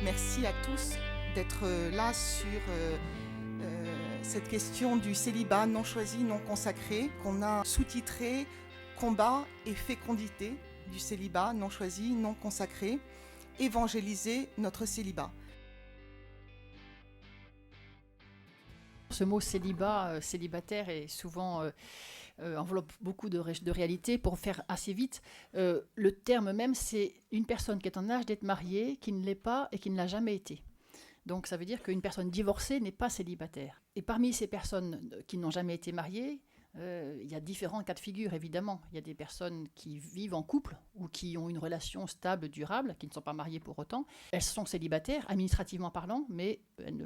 Merci à tous d'être là sur cette question du célibat non choisi, non consacré, qu'on a sous-titré « Combat et fécondité du célibat non choisi, non consacré, évangéliser notre célibat ». Ce mot célibat, célibataire, est souvent enveloppe beaucoup de réalité. Pour faire assez vite, le terme même, c'est une personne qui est en âge d'être mariée, qui ne l'est pas et qui ne l'a jamais été. Donc ça veut dire qu'une personne divorcée n'est pas célibataire. Et parmi ces personnes qui n'ont jamais été mariées, il y a différents cas de figure, évidemment. Il y a des personnes qui vivent en couple ou qui ont une relation stable, durable, qui ne sont pas mariées pour autant. Elles sont célibataires, administrativement parlant, mais elles ne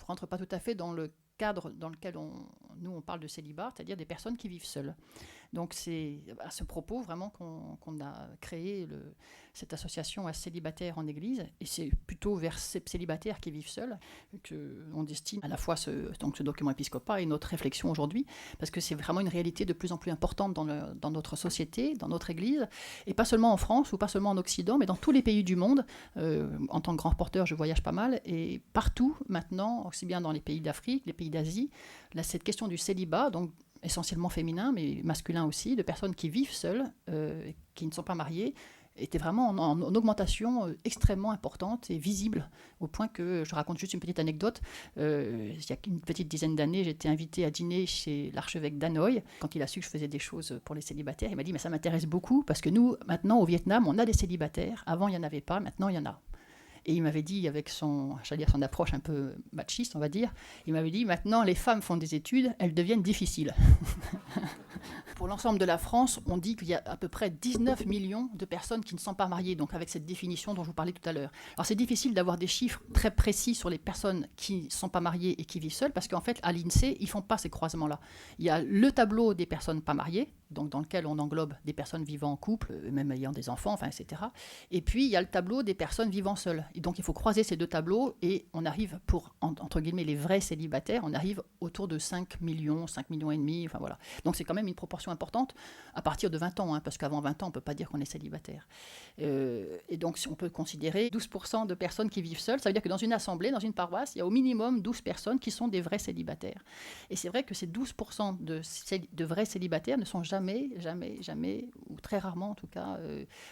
rentrent pas tout à fait dans le cadre dans lequel on parle de célibat, c'est-à-dire des personnes qui vivent seules. Donc c'est à ce propos vraiment qu'on a créé cette association à célibataires en Église, et c'est plutôt vers ces célibataires qui vivent seuls qu'on destine à la fois ce document épiscopat et notre réflexion aujourd'hui, parce que c'est vraiment une réalité de plus en plus importante dans notre société, dans notre Église, et pas seulement en France ou pas seulement en Occident, mais dans tous les pays du monde. En tant que grand reporter, je voyage pas mal, et partout maintenant, aussi bien dans les pays d'Afrique, les pays d'Asie, là, cette question du célibat, donc essentiellement féminin, mais masculin aussi, de personnes qui vivent seules, qui ne sont pas mariées, était vraiment en augmentation extrêmement importante et visible, au point que, je raconte juste une petite anecdote, il y a une petite dizaine d'années, j'étais invitée à dîner chez l'archevêque d'Hanoï. Quand il a su que je faisais des choses pour les célibataires, il m'a dit « mais ça m'intéresse beaucoup, parce que nous, maintenant, au Vietnam, on a des célibataires. Avant, il n'y en avait pas, maintenant, il y en a. » Et il m'avait dit, avec son approche un peu machiste, on va dire, il m'avait dit, maintenant, les femmes font des études, elles deviennent difficiles. Pour l'ensemble de la France, on dit qu'il y a à peu près 19 millions de personnes qui ne sont pas mariées, donc avec cette définition dont je vous parlais tout à l'heure. Alors c'est difficile d'avoir des chiffres très précis sur les personnes qui ne sont pas mariées et qui vivent seules, parce qu'en fait, à l'INSEE, ils ne font pas ces croisements-là. Il y a le tableau des personnes pas mariées, donc dans lequel on englobe des personnes vivant en couple, même ayant des enfants, enfin, etc. Et puis, il y a le tableau des personnes vivant seules. Et donc, il faut croiser ces deux tableaux, et on arrive, pour, entre guillemets, les vrais célibataires, on arrive autour de 5 millions et demi, enfin voilà. Donc, c'est quand même une proportion importante à partir de 20 ans, parce qu'avant 20 ans, on ne peut pas dire qu'on est célibataire. Et donc, si on peut considérer 12% de personnes qui vivent seules, ça veut dire que dans une assemblée, dans une paroisse, il y a au minimum 12 personnes qui sont des vrais célibataires. Et c'est vrai que ces 12% de vrais célibataires ne sont jamais, ou très rarement en tout cas,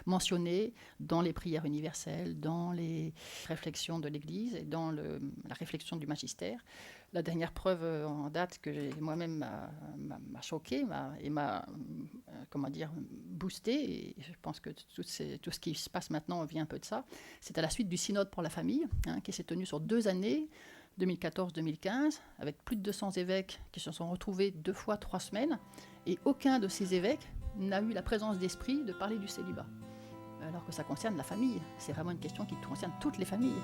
mentionnés dans les prières universelles, dans les réflexions de l'Église et dans la réflexion du magistère. La dernière preuve en date que moi-même m'a choquée et m'a boostée, et je pense que tout ce qui se passe maintenant vient un peu de ça, c'est à la suite du synode pour la famille, qui s'est tenu sur 2 années, 2014-2015, avec plus de 200 évêques qui se sont retrouvés 2 fois 3 semaines, et aucun de ces évêques n'a eu la présence d'esprit de parler du célibat, alors que ça concerne la famille. C'est vraiment une question qui concerne toutes les familles.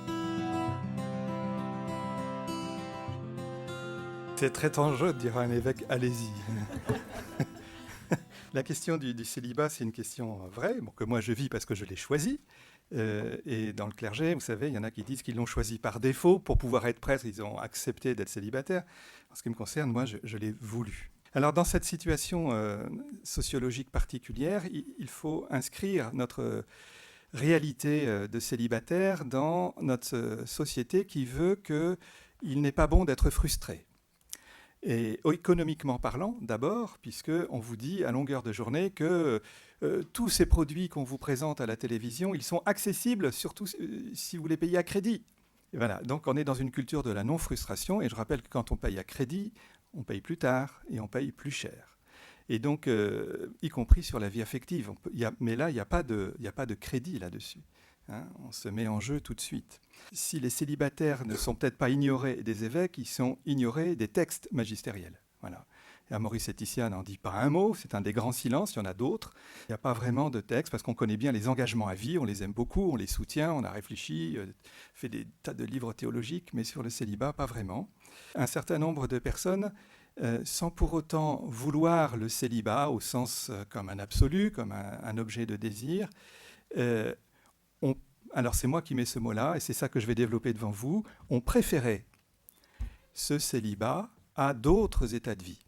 C'est très enjeu de dire à un évêque « allez-y ». La question du célibat, c'est une question vraie, que moi je vis parce que je l'ai choisi. Et dans le clergé, vous savez, il y en a qui disent qu'ils l'ont choisi par défaut. Pour pouvoir être prêtre, ils ont accepté d'être célibataires. En ce qui me concerne, moi, je l'ai voulu. Alors, dans cette situation sociologique particulière, il faut inscrire notre réalité de célibataire dans notre société qui veut qu'il n'est pas bon d'être frustré. Et économiquement parlant, d'abord, puisqu'on vous dit à longueur de journée que tous ces produits qu'on vous présente à la télévision, ils sont accessibles, surtout si vous les payez à crédit. Et voilà, donc on est dans une culture de la non-frustration, et je rappelle que quand on paye à crédit, on paye plus tard et on paye plus cher. Et donc, y compris sur la vie affective. Mais là, il n'y a pas de crédit là-dessus. On se met en jeu tout de suite. Si les célibataires ne sont peut-être pas ignorés des évêques, ils sont ignorés des textes magistériels. Voilà. Et Maurice Laetitia n'en dit pas un mot, c'est un des grands silences, il y en a d'autres. Il n'y a pas vraiment de texte, parce qu'on connaît bien les engagements à vie, on les aime beaucoup, on les soutient, on a réfléchi, fait des tas de livres théologiques, mais sur le célibat, pas vraiment. Un certain nombre de personnes, sans pour autant vouloir le célibat au sens comme un absolu, comme un objet de désir, alors c'est moi qui mets ce mot-là, et c'est ça que je vais développer devant vous, on préférait ce célibat à d'autres états de vie.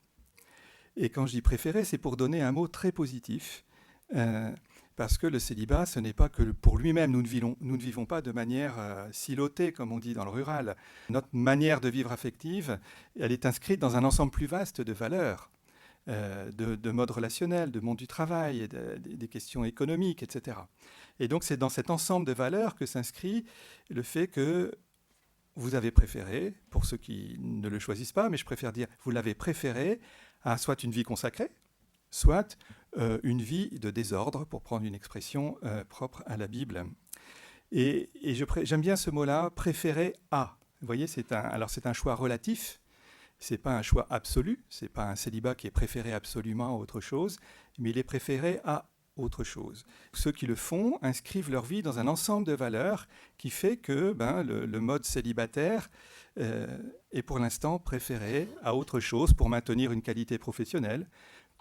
Et quand je dis préférer, c'est pour donner un mot très positif, parce que le célibat, ce n'est pas que pour lui-même. Nous ne vivons pas de manière silotée, comme on dit dans le rural. Notre manière de vivre affective, elle est inscrite dans un ensemble plus vaste de valeurs, de modes relationnels, de monde du travail, des questions économiques, etc. Et donc c'est dans cet ensemble de valeurs que s'inscrit le fait que vous avez préféré, pour ceux qui ne le choisissent pas, mais je préfère dire, vous l'avez préféré à soit une vie consacrée, soit une vie de désordre, pour prendre une expression propre à la Bible. Et j'aime bien ce mot-là, préférer à. Vous voyez, c'est un choix relatif, c'est pas un choix absolu, c'est pas un célibat qui est préféré absolument à autre chose, mais il est préféré à autre chose. Ceux qui le font inscrivent leur vie dans un ensemble de valeurs qui fait que le mode célibataire est pour l'instant préféré à autre chose pour maintenir une qualité professionnelle,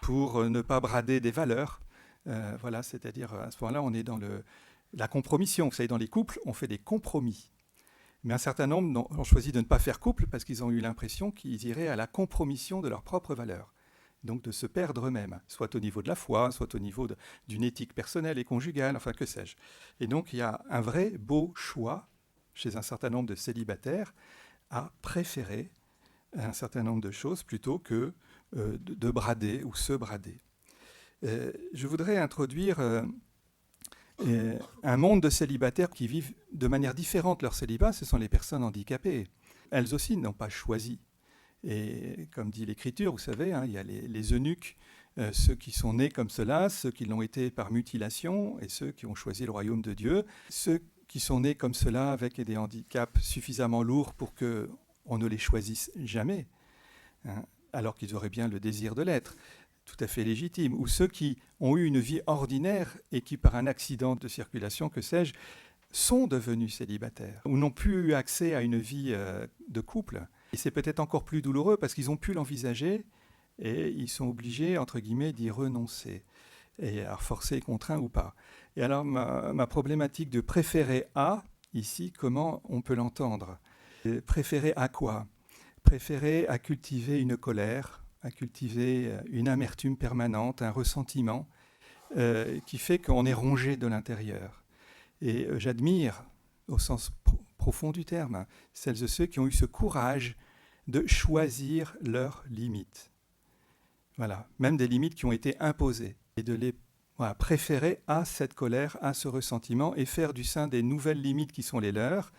pour ne pas brader des valeurs. Voilà, c'est-à-dire à ce moment-là, on est dans la compromission. Vous savez, dans les couples, on fait des compromis. Mais un certain nombre ont choisi de ne pas faire couple parce qu'ils ont eu l'impression qu'ils iraient à la compromission de leurs propres valeurs. Donc de se perdre eux-mêmes, soit au niveau de la foi, soit au niveau d'une éthique personnelle et conjugale, enfin que sais-je. Et donc il y a un vrai beau choix chez un certain nombre de célibataires à préférer un certain nombre de choses plutôt que de brader ou se brader. Je voudrais introduire un monde de célibataires qui vivent de manière différente leur célibat. Ce sont les personnes handicapées. Elles aussi n'ont pas choisi. Et comme dit l'Écriture, vous savez, il y a les eunuques, ceux qui sont nés comme cela, ceux qui l'ont été par mutilation et ceux qui ont choisi le royaume de Dieu. Ceux qui sont nés comme cela avec des handicaps suffisamment lourds pour qu'on ne les choisisse jamais, alors qu'ils auraient bien le désir de l'être, tout à fait légitime. Ou ceux qui ont eu une vie ordinaire et qui, par un accident de circulation, que sais-je, sont devenus célibataires ou n'ont plus eu accès à une vie de couple. Et c'est peut-être encore plus douloureux parce qu'ils ont pu l'envisager et ils sont obligés, entre guillemets, d'y renoncer, et alors forcés, contraints ou pas. Et alors ma problématique de préférer à, ici, comment on peut l'entendre ? Préférer à quoi ? Préférer à cultiver une colère, à cultiver une amertume permanente, un ressentiment qui fait qu'on est rongé de l'intérieur. Et j'admire, au sens profond du terme, celles et ceux qui ont eu ce courage de choisir leurs limites. Voilà, même des limites qui ont été imposées, et de les préférer à cette colère, à ce ressentiment, et faire du sein des nouvelles limites qui sont les leurs,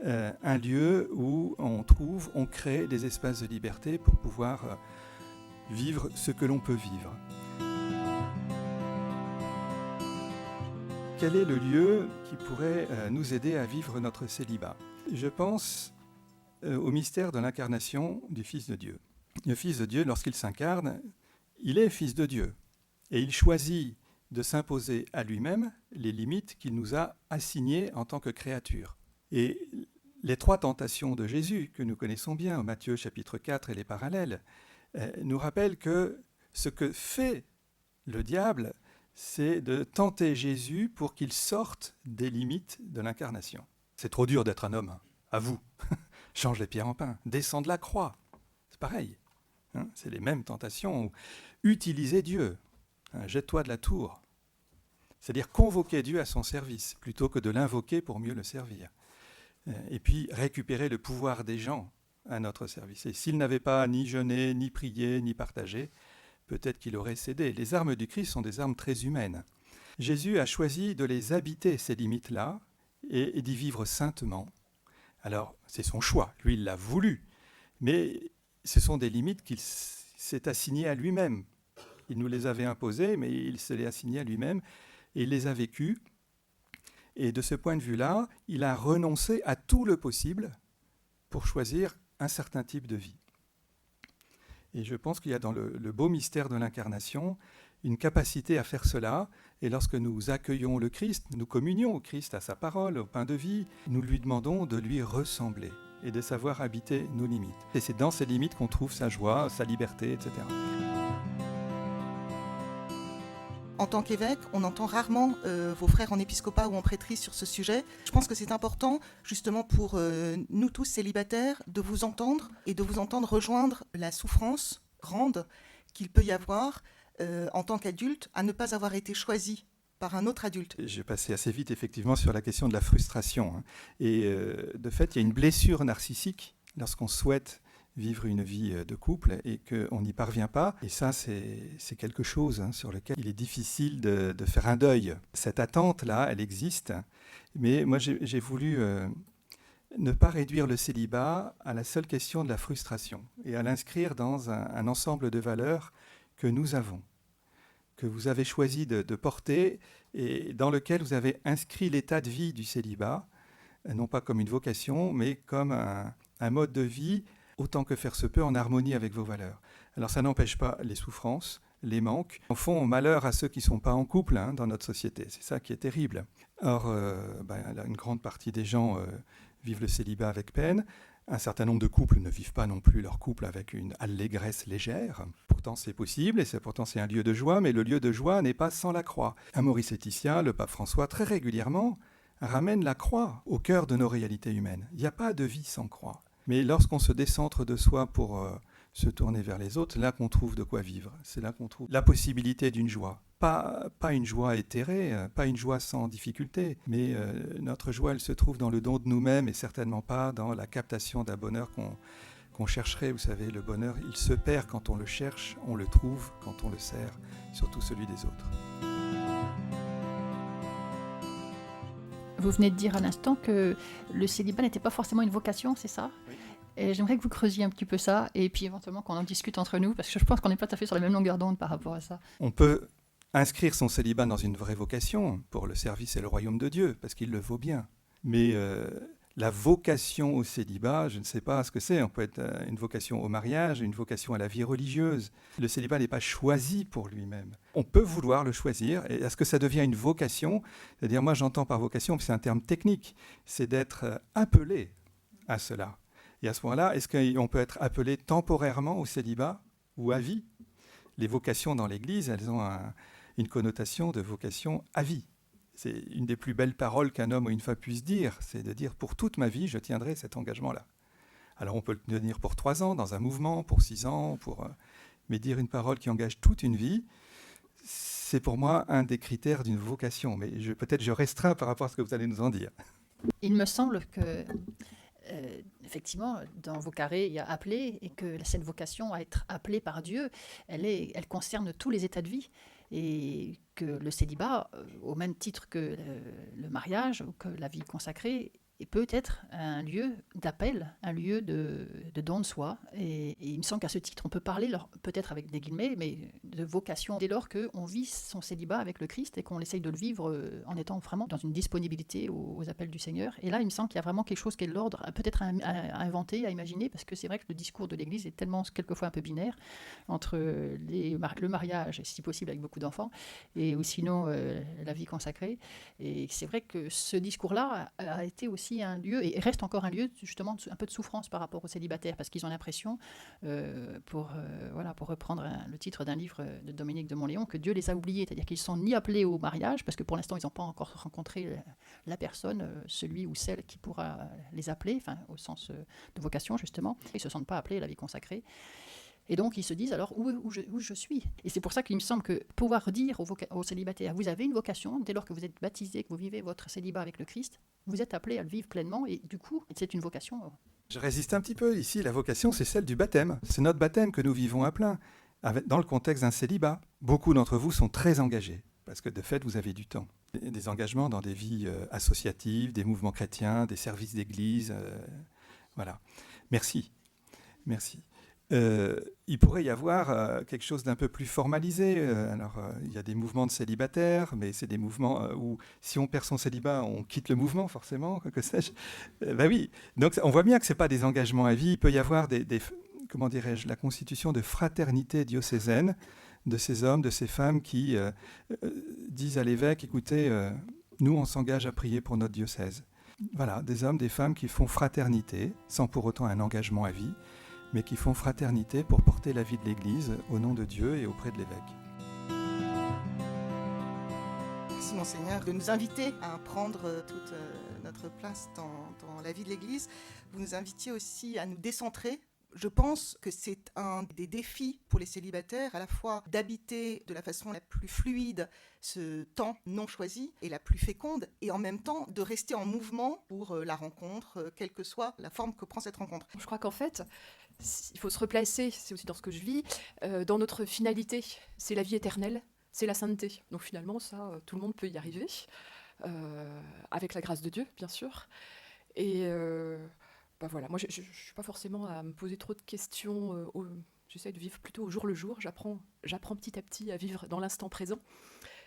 un lieu où on crée des espaces de liberté pour pouvoir vivre ce que l'on peut vivre. Quel est le lieu qui pourrait nous aider à vivre notre célibat ? Je pense au mystère de l'incarnation du Fils de Dieu. Le Fils de Dieu, lorsqu'il s'incarne, il est Fils de Dieu. Et il choisit de s'imposer à lui-même les limites qu'il nous a assignées en tant que créature. Et les 3 tentations de Jésus, que nous connaissons bien, au Matthieu chapitre 4 et les parallèles, nous rappellent que ce que fait le diable, c'est de tenter Jésus pour qu'il sorte des limites de l'incarnation. C'est trop dur d'être un homme, à vous. Change les pierres en pain, descends de la croix. C'est pareil. C'est les mêmes tentations. Utiliser Dieu, jette-toi de la tour. C'est-à-dire convoquer Dieu à son service, plutôt que de l'invoquer pour mieux le servir. Et puis récupérer le pouvoir des gens à notre service. Et s'il n'avait pas ni jeûné, ni prié, ni partagé, peut-être qu'il aurait cédé. Les armes du Christ sont des armes très humaines. Jésus a choisi de les habiter, ces limites-là, et d'y vivre saintement. Alors, c'est son choix, lui, il l'a voulu. Mais ce sont des limites qu'il s'est assignées à lui-même. Il nous les avait imposées, mais il se les a assignées à lui-même, et il les a vécues. Et de ce point de vue-là, il a renoncé à tout le possible pour choisir un certain type de vie. Et je pense qu'il y a dans le beau mystère de l'incarnation une capacité à faire cela. Et lorsque nous accueillons le Christ, nous communions au Christ, à sa parole, au pain de vie, nous lui demandons de lui ressembler et de savoir habiter nos limites. Et c'est dans ces limites qu'on trouve sa joie, sa liberté, etc. En tant qu'évêque, on entend rarement vos frères en épiscopat ou en prêtrise sur ce sujet. Je pense que c'est important, justement pour nous tous célibataires, de vous entendre et de vous entendre rejoindre la souffrance grande qu'il peut y avoir en tant qu'adulte à ne pas avoir été choisi par un autre adulte. J'ai passé assez vite effectivement sur la question de la frustration. Et de fait, il y a une blessure narcissique lorsqu'on souhaite vivre une vie de couple et qu'on n'y parvient pas. Et ça, c'est quelque chose sur lequel il est difficile de faire un deuil. Cette attente-là, elle existe. Mais moi, j'ai voulu ne pas réduire le célibat à la seule question de la frustration et à l'inscrire dans un ensemble de valeurs que nous avons, que vous avez choisi de porter et dans lequel vous avez inscrit l'état de vie du célibat, non pas comme une vocation, mais comme un mode de vie autant que faire se peut, en harmonie avec vos valeurs. Alors ça n'empêche pas les souffrances, les manques. En fond, malheur à ceux qui ne sont pas en couple dans notre société. C'est ça qui est terrible. Or, une grande partie des gens vivent le célibat avec peine. Un certain nombre de couples ne vivent pas non plus leur couple avec une allégresse légère. Pourtant, c'est possible et pourtant c'est un lieu de joie, mais le lieu de joie n'est pas sans la croix. À Maurice Laetitia, le pape François, très régulièrement, ramène la croix au cœur de nos réalités humaines. Il n'y a pas de vie sans croix. Mais lorsqu'on se décentre de soi pour se tourner vers les autres, là qu'on trouve de quoi vivre. C'est là qu'on trouve la possibilité d'une joie. Pas une joie éthérée, pas une joie sans difficulté, mais notre joie, elle se trouve dans le don de nous-mêmes et certainement pas dans la captation d'un bonheur qu'on chercherait. Vous savez, le bonheur, il se perd quand on le cherche, on le trouve quand on le sert, surtout celui des autres. Vous venez de dire à l'instant que le célibat n'était pas forcément une vocation, c'est ça ? Oui. Et j'aimerais que vous creusiez un petit peu ça, et puis éventuellement qu'on en discute entre nous, parce que je pense qu'on n'est pas tout à fait sur la même longueur d'onde par rapport à ça. On peut inscrire son célibat dans une vraie vocation pour le service et le royaume de Dieu, parce qu'il le vaut bien. Mais la vocation au célibat, je ne sais pas ce que c'est. On peut être une vocation au mariage, une vocation à la vie religieuse. Le célibat n'est pas choisi pour lui-même. On peut vouloir le choisir. Et est-ce que ça devient une vocation ? C'est-à-dire, moi j'entends par vocation, c'est un terme technique, c'est d'être appelé à cela. Et à ce moment-là, est-ce qu'on peut être appelé temporairement au célibat ou à vie ? Les vocations dans l'Église, elles ont une connotation de vocation à vie. C'est une des plus belles paroles qu'un homme ou une femme puisse dire, c'est de dire « pour toute ma vie, je tiendrai cet engagement-là ». Alors on peut le tenir pour 3 ans dans un mouvement, pour 6 ans, mais dire une parole qui engage toute une vie, c'est pour moi un des critères d'une vocation. Mais peut-être je restreins par rapport à ce que vous allez nous en dire. Il me semble que, effectivement, dans vos carrés, il y a appelé, et que cette vocation à être appelée par Dieu, elle concerne tous les états de vie. Et que le célibat, au même titre que le mariage ou que la vie consacrée, peut être un lieu d'appel, un lieu de don de soi. Et il me semble qu'à ce titre, on peut parler, peut-être avec des guillemets, mais de vocation, dès lors qu'on vit son célibat avec le Christ et qu'on essaye de le vivre en étant vraiment dans une disponibilité aux appels du Seigneur. Et là, il me semble qu'il y a vraiment quelque chose qui est de l'ordre, peut-être à inventer, à imaginer, parce que c'est vrai que le discours de l'Église est tellement, quelquefois, un peu binaire, entre le mariage, si possible avec beaucoup d'enfants, et ou sinon la vie consacrée. Et c'est vrai que ce discours-là a été aussi un lieu, et reste encore un lieu justement un peu de souffrance par rapport aux célibataires, parce qu'ils ont l'impression, pour reprendre le titre d'un livre de Dominique de Montléon, que Dieu les a oubliés, c'est-à-dire qu'ils ne sont ni appelés au mariage, parce que pour l'instant ils n'ont pas encore rencontré la personne, celui ou celle qui pourra les appeler, enfin au sens de vocation justement, ils ne se sentent pas appelés à la vie consacrée. Et donc, ils se disent alors où je suis. Et c'est pour ça qu'il me semble que pouvoir dire aux célibataires, vous avez une vocation, dès lors que vous êtes baptisé, que vous vivez votre célibat avec le Christ, vous êtes appelé à le vivre pleinement, et du coup, c'est une vocation. Je résiste un petit peu. Ici, la vocation, c'est celle du baptême. C'est notre baptême que nous vivons à plein, dans le contexte d'un célibat. Beaucoup d'entre vous sont très engagés, parce que de fait, vous avez du temps. Des engagements dans des vies associatives, des mouvements chrétiens, des services d'église. Voilà. Merci. Il pourrait y avoir quelque chose d'un peu plus formalisé. Il y a des mouvements de célibataires, mais c'est des mouvements où, si on perd son célibat, on quitte le mouvement, forcément, que sais-je. Oui. Donc, on voit bien que ce n'est pas des engagements à vie. Il peut y avoir la constitution de fraternités diocésaines de ces hommes, de ces femmes qui disent à l'évêque, écoutez, nous, on s'engage à prier pour notre diocèse. Voilà, des hommes, des femmes qui font fraternité, sans pour autant un engagement à vie, mais qui font fraternité pour porter la vie de l'Église au nom de Dieu et auprès de l'évêque. Merci Monseigneur de nous inviter à prendre toute notre place dans la vie de l'Église. Vous nous invitiez aussi à nous décentrer. Je pense que c'est un des défis pour les célibataires, à la fois d'habiter de la façon la plus fluide ce temps non choisi et la plus féconde, et en même temps de rester en mouvement pour la rencontre, quelle que soit la forme que prend cette rencontre. Je crois qu'en fait, il faut se replacer, c'est aussi dans ce que je vis, dans notre finalité. C'est la vie éternelle, c'est la sainteté. Donc finalement, ça, tout le monde peut y arriver, avec la grâce de Dieu, bien sûr. Et voilà, moi, je ne suis pas forcément à me poser trop de questions. J'essaie de vivre plutôt au jour le jour. J'apprends petit à petit à vivre dans l'instant présent.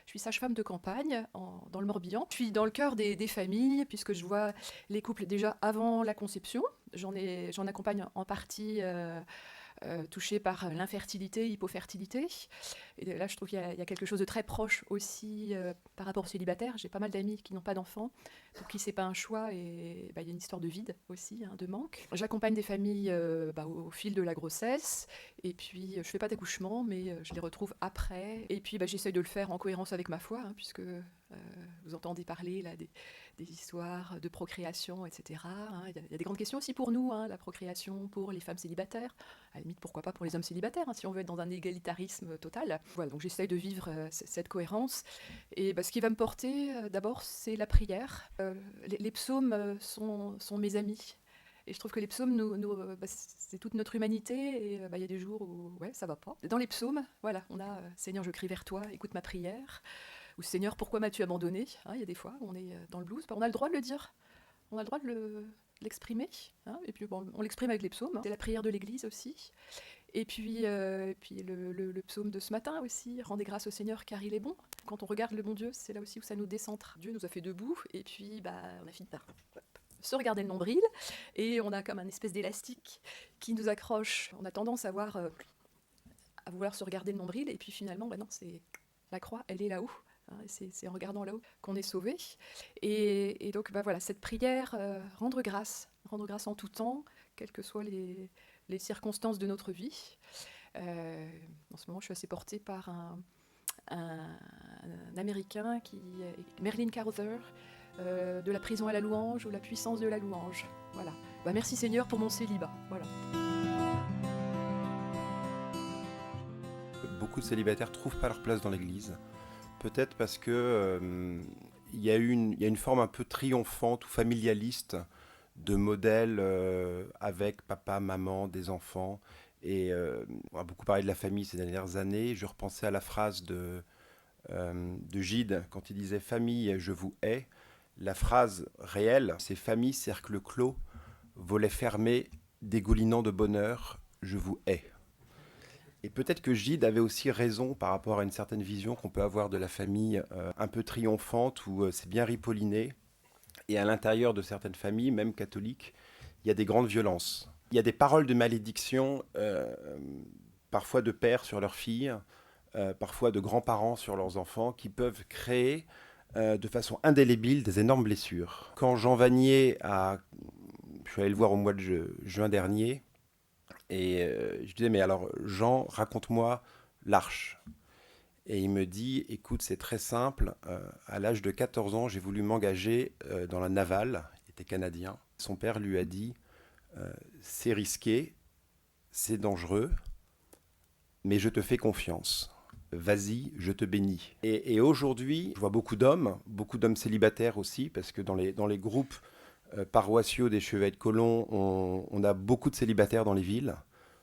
Je suis sage-femme de campagne dans le Morbihan. Je suis dans le cœur des familles, puisque je vois les couples déjà avant la conception. J'en accompagne en partie touchés par l'infertilité, l'hypofertilité. Et là, je trouve qu'il y a quelque chose de très proche aussi par rapport aux célibataires. J'ai pas mal d'amis qui n'ont pas d'enfants, pour qui c'est pas un choix, et il y a une histoire de vide aussi, de manque. J'accompagne des familles au fil de la grossesse, et puis je fais pas d'accouchement, mais je les retrouve après. Et puis j'essaye de le faire en cohérence avec ma foi, puisque vous entendez parler là des histoires de procréation, etc. Il y a des grandes questions aussi pour nous, la procréation pour les femmes célibataires. À la limite, pourquoi pas pour les hommes célibataires, si on veut être dans un égalitarisme total. Voilà, donc j'essaye de vivre cette cohérence. Et ce qui va me porter, d'abord, c'est la prière. Les psaumes sont mes amis. Et je trouve que les psaumes, c'est toute notre humanité. Et il y a des jours où ça va pas. Dans les psaumes, voilà, on a Seigneur, je crie vers toi, écoute ma prière. Ou Seigneur, pourquoi m'as-tu abandonné ? Il y a des fois où on est dans le blues, on a le droit de le dire, on a le droit de l'exprimer, et puis on l'exprime avec les psaumes. C'est la prière de l'Église aussi. Et puis le psaume de ce matin aussi, rendez grâce au Seigneur car il est bon. Quand on regarde le bon Dieu, c'est là aussi où ça nous décentre. Dieu nous a fait debout, et puis on a fini par se regarder le nombril, et on a comme un espèce d'élastique qui nous accroche. On a tendance à vouloir se regarder le nombril, et puis finalement, non, c'est la croix, elle est là-haut. C'est en regardant là-haut qu'on est sauvé. Et donc, voilà, cette prière, rendre grâce en tout temps, quelles que soient les circonstances de notre vie. En ce moment, je suis assez portée par un Américain Merlin Carothers, de la prison à la louange, ou la puissance de la louange. Voilà. Merci Seigneur pour mon célibat. Voilà. Beaucoup de célibataires ne trouvent pas leur place dans l'Église. Peut-être parce que y a une forme un peu triomphante ou familialiste de modèle avec papa, maman, des enfants. Et on a beaucoup parlé de la famille ces dernières années. Je repensais à la phrase de Gide quand il disait « Famille, je vous hais ». La phrase réelle, c'est « Famille, cercle clos, volet fermé, dégoulinant de bonheur, je vous hais ». Et peut-être que Gide avait aussi raison par rapport à une certaine vision qu'on peut avoir de la famille un peu triomphante, où c'est bien ripolliné. Et à l'intérieur de certaines familles, même catholiques, il y a des grandes violences. Il y a des paroles de malédiction, parfois de pères sur leurs filles, parfois de grands-parents sur leurs enfants, qui peuvent créer de façon indélébile des énormes blessures. Quand Jean Vanier je suis allé le voir au mois de juin dernier, et je disais, mais alors Jean, raconte-moi l'Arche. Et il me dit, écoute, c'est très simple, à l'âge de 14 ans, j'ai voulu m'engager dans la navale, il était canadien. Son père lui a dit, c'est risqué, c'est dangereux, mais je te fais confiance. Vas-y, je te bénis. Et aujourd'hui, je vois beaucoup d'hommes célibataires aussi, parce que dans les groupes paroissiaux des Chevaliers de Colomb, on a beaucoup de célibataires dans les villes.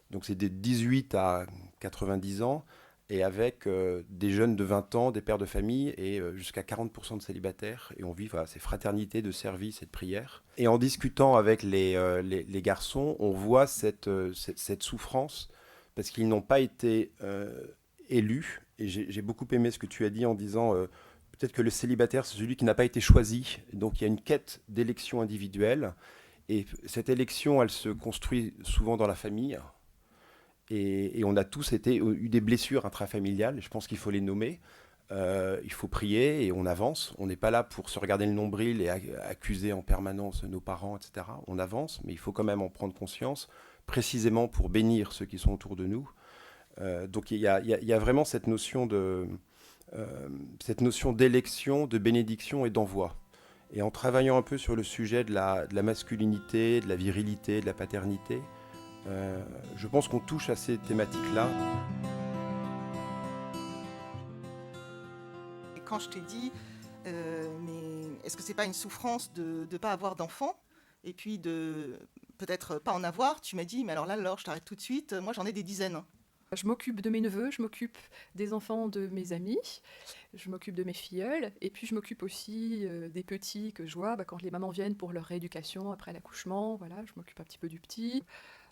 Donc c'est des 18 à 90 ans, et avec des jeunes de 20 ans, des pères de famille, et jusqu'à 40% de célibataires. Et on vit ces fraternités de service et de prière. Et en discutant avec les garçons, on voit cette souffrance, parce qu'ils n'ont pas été élus. Et j'ai beaucoup aimé ce que tu as dit en disant... peut-être que le célibataire, c'est celui qui n'a pas été choisi. Donc il y a une quête d'élection individuelle. Et cette élection, elle se construit souvent dans la famille. Et on a tous eu des blessures intrafamiliales. Je pense qu'il faut les nommer. Il faut prier et on avance. On n'est pas là pour se regarder le nombril et accuser en permanence nos parents, etc. On avance, mais il faut quand même en prendre conscience, précisément pour bénir ceux qui sont autour de nous. Donc il y a vraiment cette notion cette notion d'élection, de bénédiction et d'envoi. Et en travaillant un peu sur le sujet de la masculinité, de la virilité, de la paternité, je pense qu'on touche à ces thématiques-là. Et quand je t'ai dit, mais est-ce que c'est pas une souffrance de ne pas avoir d'enfants et puis de peut-être pas en avoir, tu m'as dit, mais alors là, Laure, je t'arrête tout de suite, moi j'en ai des dizaines. Je m'occupe de mes neveux, je m'occupe des enfants de mes amis, je m'occupe de mes filleuls, et puis je m'occupe aussi des petits que je vois quand les mamans viennent pour leur rééducation après l'accouchement. Voilà, je m'occupe un petit peu du petit.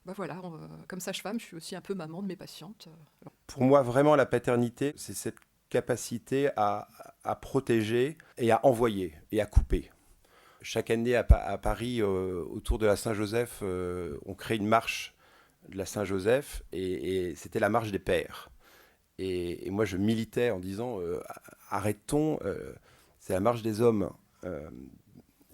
Voilà, comme sage-femme, je suis aussi un peu maman de mes patientes. Pour moi, vraiment, la paternité, c'est cette capacité à protéger et à envoyer et à couper. Chaque année à Paris, autour de la Saint-Joseph, on crée une marche de la Saint-Joseph et c'était la marche des pères. Et moi, je militais en disant arrêtons, c'est la marche des hommes.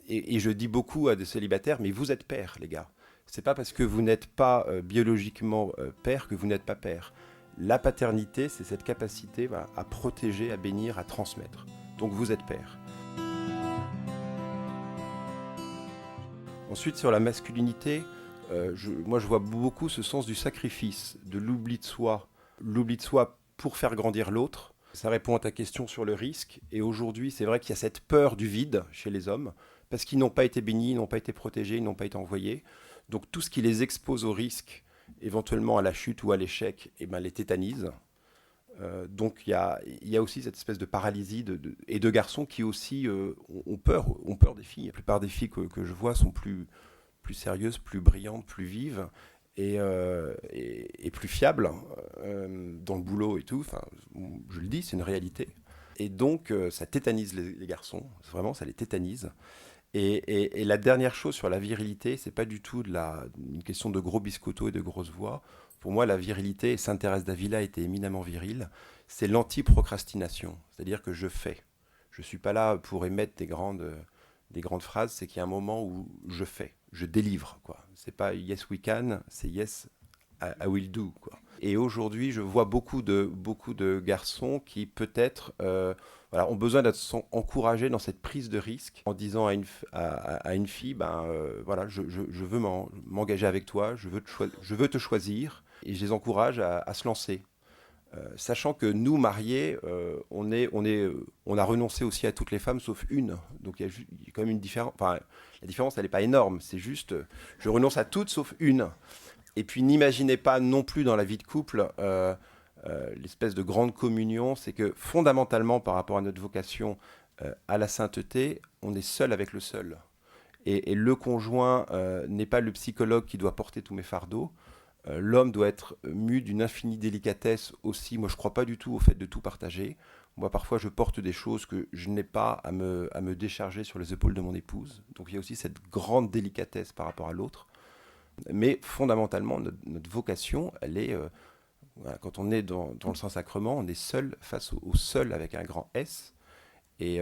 Et je dis beaucoup à des célibataires, mais vous êtes pères, les gars. C'est pas parce que vous n'êtes pas biologiquement père que vous n'êtes pas père. La paternité, c'est cette capacité à protéger, à bénir, à transmettre. Donc vous êtes père. Ensuite, sur la masculinité, moi je vois beaucoup ce sens du sacrifice, de l'oubli de soi pour faire grandir l'autre. Ça répond à ta question sur le risque. Et aujourd'hui, c'est vrai qu'il y a cette peur du vide chez les hommes, parce qu'ils n'ont pas été bénis, ils n'ont pas été protégés, ils n'ont pas été envoyés. Donc tout ce qui les expose au risque, éventuellement à la chute ou à l'échec, les tétanise. Donc il y a aussi cette espèce de paralysie et de garçons qui aussi ont peur des filles. La plupart des filles que je vois sont plus sérieuses, plus brillantes, plus vives et plus fiables dans le boulot et tout. Enfin, je le dis, c'est une réalité. Et donc ça tétanise les garçons, vraiment ça les tétanise. Et la dernière chose sur la virilité, c'est pas du tout une question de gros biscottos et de grosses voix. Pour moi, la virilité, et Sainte Thérèse d'Avila était éminemment virile, c'est l'anti-procrastination. C'est-à-dire que je fais. Je suis pas là pour émettre des grandes phrases, c'est qu'il y a un moment où je fais, je délivre, quoi. C'est pas yes we can, c'est yes I will do, quoi. Et aujourd'hui, je vois beaucoup de garçons qui peut-être ont besoin d'être encouragés dans cette prise de risque en disant à une fille, je veux m'engager avec toi, je veux te choisir, et je les encourage à se lancer. Sachant que nous, mariés, on a renoncé aussi à toutes les femmes sauf une. Donc il y a quand même une différence. Enfin, la différence, elle n'est pas énorme. C'est juste, je renonce à toutes sauf une. Et puis n'imaginez pas non plus dans la vie de couple l'espèce de grande communion. C'est que fondamentalement, par rapport à notre vocation à la sainteté, on est seul avec le seul. Et le conjoint n'est pas le psychologue qui doit porter tous mes fardeaux. L'homme doit être mu d'une infinie délicatesse aussi. Moi, je ne crois pas du tout au fait de tout partager. Moi, parfois, je porte des choses que je n'ai pas à me décharger sur les épaules de mon épouse. Donc, il y a aussi cette grande délicatesse par rapport à l'autre. Mais fondamentalement, notre vocation, elle est... quand on est dans le Saint-Sacrement, on est seul face au seul avec un grand S. Et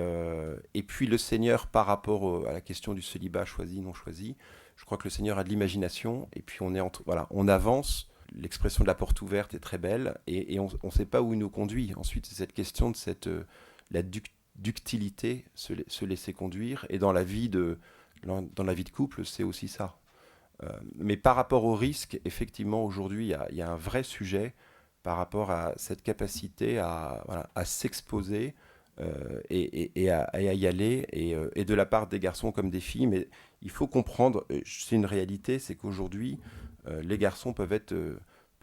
puis, le Seigneur, par rapport à la question du célibat choisi, non choisi, je crois que le Seigneur a de l'imagination, et puis on avance. L'expression de la porte ouverte est très belle, et on ne sait pas où il nous conduit. Ensuite, c'est cette question de la ductilité, se laisser conduire, et dans la vie de couple, c'est aussi ça. Mais par rapport au risque, effectivement, aujourd'hui, il y a un vrai sujet par rapport à cette capacité à s'exposer et à y aller, et de la part des garçons comme des filles. Mais il faut comprendre, c'est une réalité, c'est qu'aujourd'hui, les garçons peuvent être,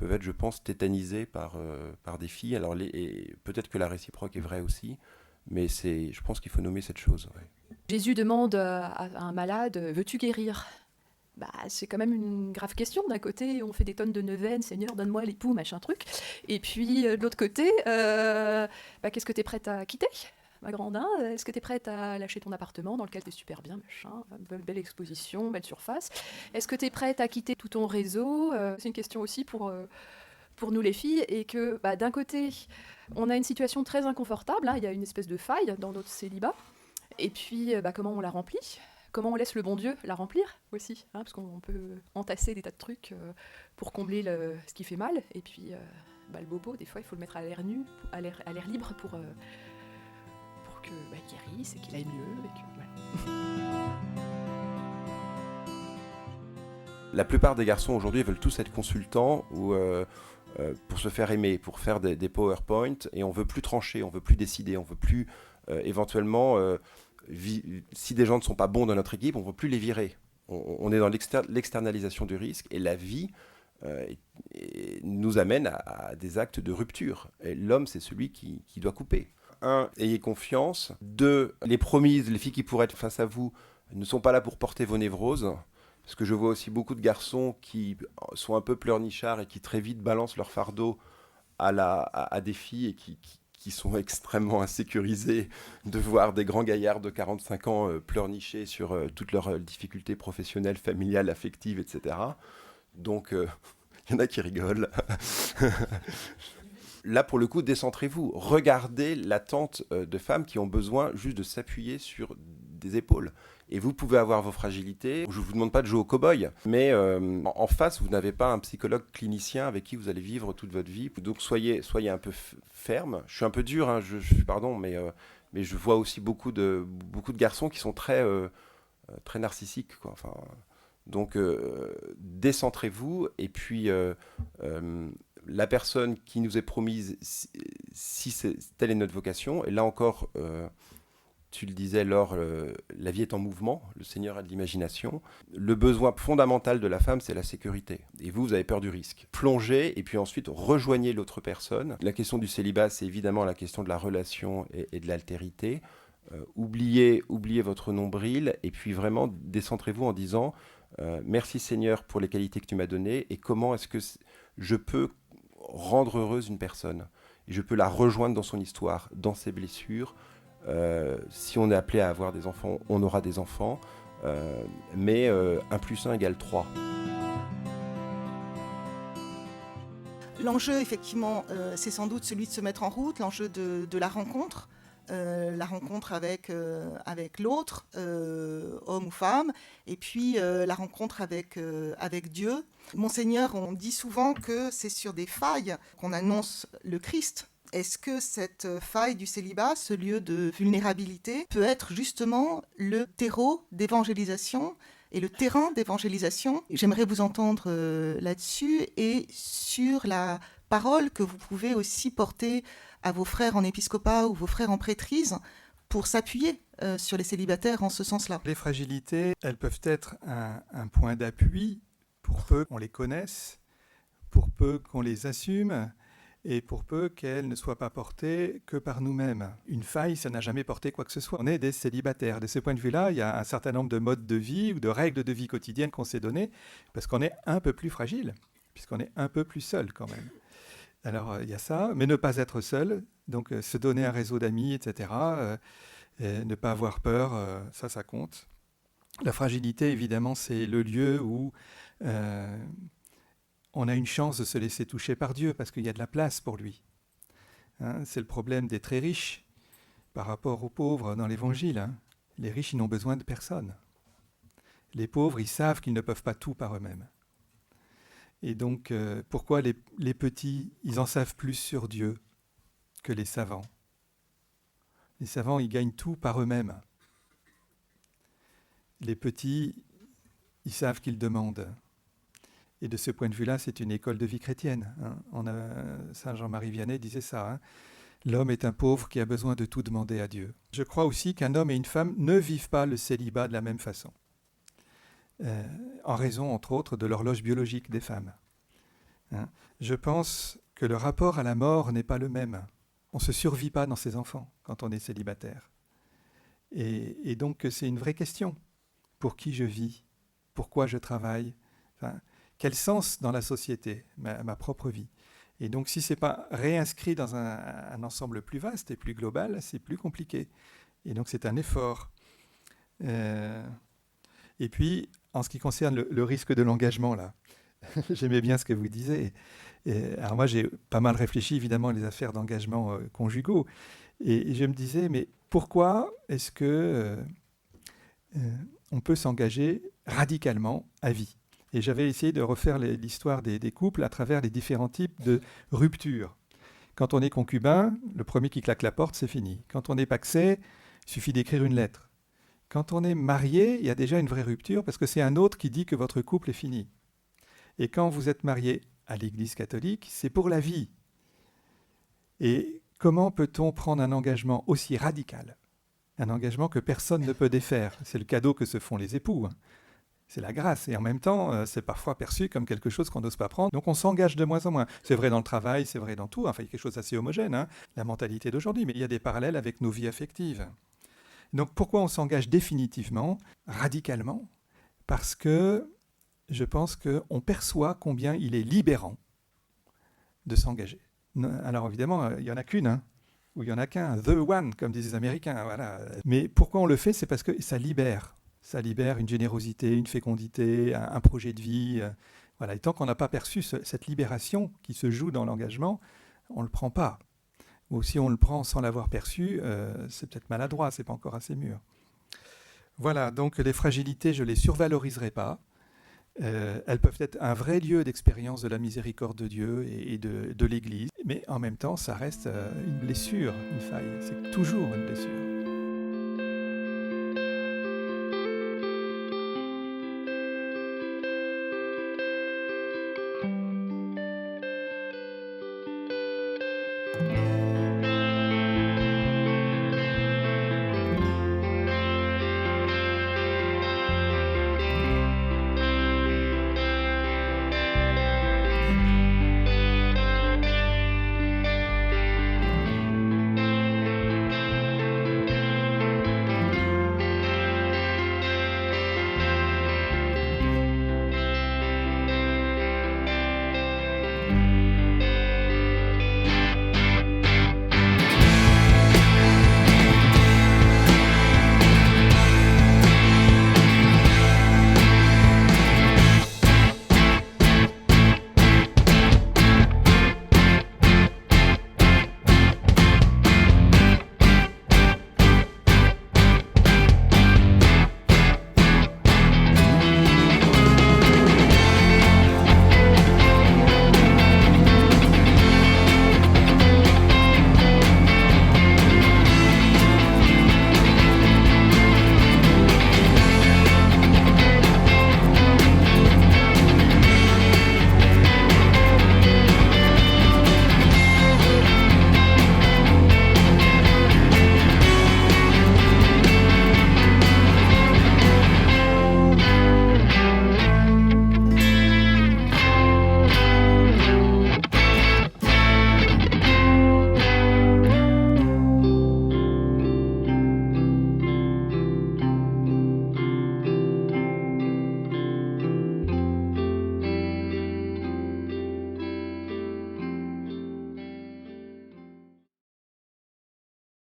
je pense, tétanisés par des filles. Alors, peut-être que la réciproque est vraie aussi, mais je pense qu'il faut nommer cette chose. Ouais. Jésus demande à un malade, veux-tu guérir ? C'est quand même une grave question. D'un côté, on fait des tonnes de neuvaines, Seigneur, donne-moi l'époux, machin truc. Et puis, de l'autre côté, qu'est-ce que tu es prête à quitter, ma grande ? Est-ce que tu es prête à lâcher ton appartement dans lequel tu es super bien, machin, belle exposition, belle surface ? Est-ce que tu es prête à quitter tout ton réseau ? C'est une question aussi pour nous les filles. Et que d'un côté, on a une situation très inconfortable. Il y a une espèce de faille dans notre célibat. Et puis, comment on la remplit ? Comment on laisse le bon Dieu la remplir aussi, parce qu'on peut entasser des tas de trucs pour combler ce qui fait mal. Et puis, le bobo, des fois, il faut le mettre à l'air nu, à l'air libre qu'il guérisse et qu'il aille mieux. Voilà. La plupart des garçons aujourd'hui veulent tous être consultants ou pour se faire aimer, pour faire des PowerPoint, et on veut plus trancher, on veut plus décider, on veut plus éventuellement, si des gens ne sont pas bons dans notre équipe, on veut plus les virer. On est dans l'externalisation du risque, et la vie nous amène à des actes de rupture. Et l'homme, c'est celui qui doit couper. 1, ayez confiance. 2, les promises, les filles qui pourraient être face à vous ne sont pas là pour porter vos névroses. Parce que je vois aussi beaucoup de garçons qui sont un peu pleurnichards et qui très vite balancent leur fardeau à des filles et qui sont extrêmement insécurisés de voir des grands gaillards de 45 ans pleurnicher sur toutes leurs difficultés professionnelles, familiales, affectives, etc. Donc, il y en a qui rigolent. Là, pour le coup, décentrez-vous. Regardez l'attente de femmes qui ont besoin juste de s'appuyer sur des épaules. Et vous pouvez avoir vos fragilités. Je ne vous demande pas de jouer au cow-boy, mais en face, vous n'avez pas un psychologue clinicien avec qui vous allez vivre toute votre vie. Donc, soyez un peu ferme. Je suis un peu dur, hein, pardon, mais je vois aussi beaucoup de garçons qui sont très narcissiques, quoi. Enfin, donc, décentrez-vous. Et puis, la personne qui nous est promise, si telle est notre vocation, et là encore... tu le disais, Laure, la vie est en mouvement, le Seigneur a de l'imagination. Le besoin fondamental de la femme, c'est la sécurité. Et vous avez peur du risque. Plongez et puis ensuite rejoignez l'autre personne. La question du célibat, c'est évidemment la question de la relation et de l'altérité. Oubliez votre nombril et puis vraiment décentrez-vous en disant merci Seigneur pour les qualités que tu m'as données et comment est-ce que je peux rendre heureuse une personne. Et je peux la rejoindre dans son histoire, dans ses blessures. Si on est appelé à avoir des enfants, on aura des enfants, mais 1 + 1 = 3. L'enjeu, effectivement, c'est sans doute celui de se mettre en route, l'enjeu de la rencontre avec l'autre, homme ou femme, et puis la rencontre avec Dieu. Monseigneur, on dit souvent que c'est sur des failles qu'on annonce le Christ. Est-ce que cette faille du célibat, ce lieu de vulnérabilité, peut être justement le terreau d'évangélisation et le terrain d'évangélisation? J'aimerais vous entendre là-dessus et sur la parole que vous pouvez aussi porter à vos frères en épiscopat ou vos frères en prêtrise pour s'appuyer sur les célibataires en ce sens-là. Les fragilités, elles peuvent être un point d'appui pour peu qu'on les connaisse, pour peu qu'on les assume, et pour peu qu'elles ne soient pas portées que par nous-mêmes. Une faille, ça n'a jamais porté quoi que ce soit. On est des célibataires. De ce point de vue-là, il y a un certain nombre de modes de vie ou de règles de vie quotidiennes qu'on s'est données, parce qu'on est un peu plus fragile, puisqu'on est un peu plus seul quand même. Alors, il y a ça, mais ne pas être seul, donc se donner un réseau d'amis, etc., ne pas avoir peur, ça compte. La fragilité, évidemment, c'est le lieu où... on a une chance de se laisser toucher par Dieu parce qu'il y a de la place pour lui. Hein, c'est le problème des très riches par rapport aux pauvres dans l'Évangile. Hein. Les riches, ils n'ont besoin de personne. Les pauvres, ils savent qu'ils ne peuvent pas tout par eux-mêmes. Et donc, pourquoi les petits, ils en savent plus sur Dieu que les savants? Les savants, ils gagnent tout par eux-mêmes. Les petits, ils savent qu'ils demandent. Et de ce point de vue-là, c'est une école de vie chrétienne. Hein. Saint Jean-Marie Vianney disait ça. Hein. L'homme est un pauvre qui a besoin de tout demander à Dieu. Je crois aussi qu'un homme et une femme ne vivent pas le célibat de la même façon. En raison, entre autres, de l'horloge biologique des femmes. Hein. Je pense que le rapport à la mort n'est pas le même. On ne se survit pas dans ses enfants quand on est célibataire. Et donc, c'est une vraie question. Pour qui je vis? Pourquoi je travaille? Enfin, quel sens dans la société, ma propre vie? Et donc, si ce n'est pas réinscrit dans un ensemble plus vaste et plus global, c'est plus compliqué. Et donc, c'est un effort. Et puis, en ce qui concerne le risque de l'engagement, là, j'aimais bien ce que vous disiez. Alors moi, j'ai pas mal réfléchi, évidemment, à les affaires d'engagement conjugaux. Et je me disais, mais pourquoi est-ce que on peut s'engager radicalement à vie? Et j'avais essayé de refaire l'histoire des couples à travers les différents types de ruptures. Quand on est concubin, le premier qui claque la porte, c'est fini. Quand on est pacsé, Il suffit d'écrire une lettre. Quand on est marié, il y a déjà une vraie rupture parce que c'est un autre qui dit que votre couple est fini. Et quand vous êtes marié à l'Église catholique, c'est pour la vie. Et comment peut-on prendre un engagement aussi radical ? Un engagement que personne ne peut défaire. C'est le cadeau que se font les époux. C'est la grâce. Et en même temps, c'est parfois perçu comme quelque chose qu'on n'ose pas prendre. Donc on s'engage de moins en moins. C'est vrai dans le travail, c'est vrai dans tout. Enfin, il y a quelque chose d'assez homogène, la mentalité d'aujourd'hui. Mais il y a des parallèles avec nos vies affectives. Donc pourquoi on s'engage définitivement, radicalement ? Parce que je pense qu'on perçoit combien il est libérant de s'engager. Alors évidemment, il n'y en a qu'une, ou il n'y en a qu'un, the one, comme disent les Américains. Voilà. Mais pourquoi on le fait ? C'est parce que ça libère. Ça libère une générosité, une fécondité, un projet de vie. Voilà. Et tant qu'on n'a pas perçu cette libération qui se joue dans l'engagement, on ne le prend pas. Ou si on le prend sans l'avoir perçu, c'est peut-être maladroit, c'est pas encore assez mûr. Voilà, donc les fragilités, je ne les survaloriserai pas. Elles peuvent être un vrai lieu d'expérience de la miséricorde de Dieu et de l'Église. Mais en même temps, ça reste une blessure, une faille. C'est toujours une blessure.